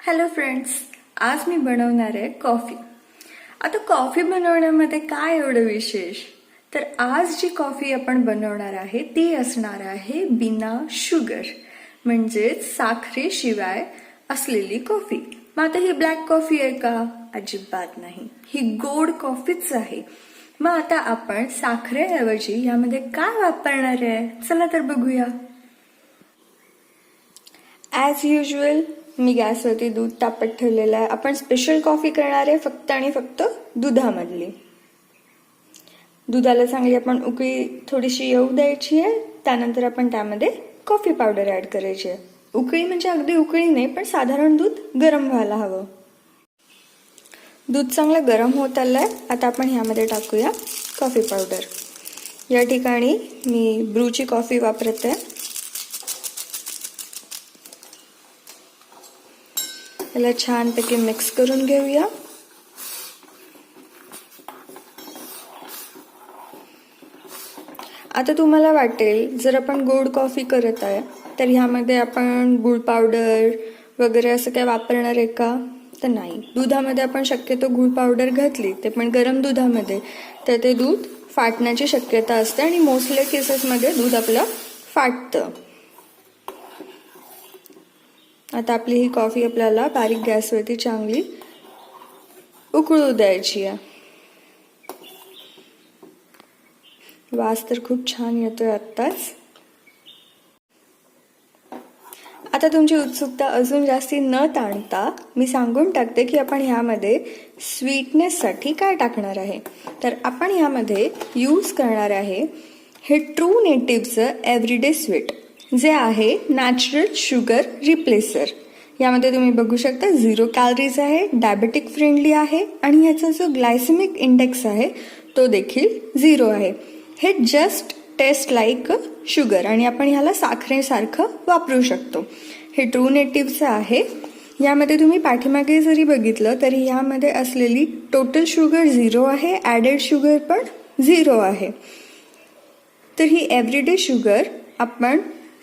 Hello friends, आज मी बनवणार आहे कॉफी. आता कॉफी बनवण्यामध्ये काय एवढं विशेष, तर आज जी कॉफी आपण बनवणार आहे ती असणार आहे बिना शुगर, म्हणजेच साखरेशिवाय असलेली कॉफी. मग आता ही ब्लॅक कॉफी आहे का? अजिबात नाही, ही गोड कॉफीच आहे. मग आता आपण साखरेऐवजी यामध्ये काय वापरणार आहे, चला तर बघूया. ॲज युजल मी गॅसवरती दूध तापत ठेवलेलं आहे. आपण स्पेशल कॉफी करणार आहे फक्त आणि फक्त दुधामधली. दुधाला चांगली आपण उकळी थोडीशी येऊ द्यायची आहे. त्यानंतर आपण त्यामध्ये कॉफी पावडर ऍड करायची आहे. उकळी म्हणजे अगदी उकळी नाही, पण साधारण दूध गरम व्हायला हवं. दूध चांगलं गरम होत आलंय. आता आपण ह्यामध्ये टाकूया कॉफी पावडर. या ठिकाणी मी ब्रूची कॉफी वापरते. याला छानपैकी मिक्स करून घेऊया. आता तुम्हाला वाटेल, जर आपण गोड कॉफी करत आहे तर ह्यामध्ये आपण गुळ पावडर वगैरे असं काय वापरणार आहे का? तर नाही. दुधामध्ये आपण शक्यतो गुळ पावडर घातली, ते पण गरम दुधामध्ये, तर ते दूध फाटण्याची शक्यता असते आणि मोस्टली केसेसमध्ये दूध आपलं फाटतं. आता आपली ही कॉफी आपल्याला बारीक गॅसवरती चांगली उकळू द्यायची आहे. वास तर खूप छान येतोय आत्ताच. आता तुमची उत्सुकता अजून जास्ती न ताणता मी सांगून टाकते की आपण ह्यामध्ये स्वीटनेससाठी काय टाकणार आहे. तर आपण ह्यामध्ये यूज करणार आहे हे ट्रू नेटिव्हचं एव्हरीडे स्वीट, जे आहे नॅचरल शुगर रिप्लेसर. यामध्ये तुम्ही बघू शकता 0 कॅलरीज आहे, डायबेटिक फ्रेंडली आहे आणि ह्याचा जो ग्लायसेमिक इंडेक्स आहे तो देखील 0 आहे. हे जस्ट टेस्ट लाईक शुगर आणि आपण ह्याला साखरेसारखं वापरू शकतो. हे ट्रू नेटिव्हचं आहे. यामध्ये तुम्ही पाठीमागे जरी बघितलं तरी यामध्ये असलेली टोटल शुगर 0 आहे, ॲडेड शुगर पण 0 आहे. तर ही एव्हरीडे शुगर आपण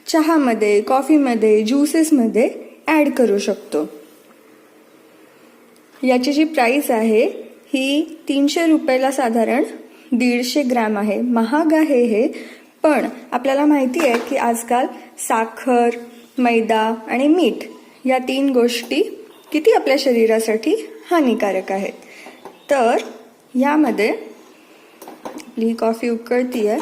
चहामध्ये, कॉफीमध्ये, ज्युसेसमध्ये ॲड करू शकतो. याची जी प्राइस आहे ही 300 रुपयाला साधारण 150 ग्रॅम आहे. महाग आहे हे, पण आपल्याला माहिती आहे की आजकाल साखर, मैदा आणि मीठ या 3 गोष्टी किती आपल्या शरीरासाठी हानिकारक आहेत. तर यामध्ये आपली कॉफी उकळतीये.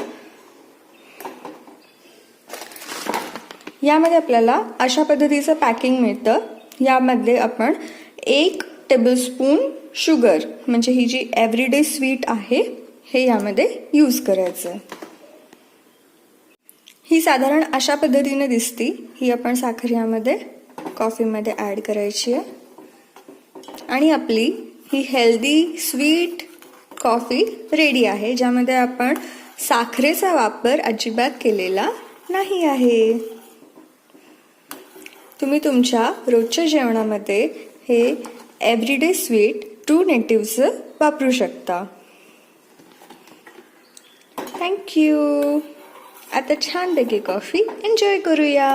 यामध्ये आपल्याला अशा पद्धतीचं पॅकिंग मिळतं. यामध्ये आपण 1 टेबलस्पून शुगर, म्हणजे ही जी एव्हरीडे स्वीट आहे, हे यामध्ये यूज करायचं. ही साधारण अशा पद्धतीने दिसती. ही आपण साखर यामध्ये कॉफीमध्ये ॲड करायची आहे आणि आपली ही हेल्दी स्वीट कॉफी रेडी आहे, ज्यामध्ये आपण साखरेचा वापर अजिबात केलेला नाही आहे. तुम्ही तुमच्या रोजच्या जेवणामध्ये हे एव्हरीडे स्वीट ट्रू नेटिव्हचं वापरू शकता. थँक्यू. आता छानपैकी कॉफी एन्जॉय करूया.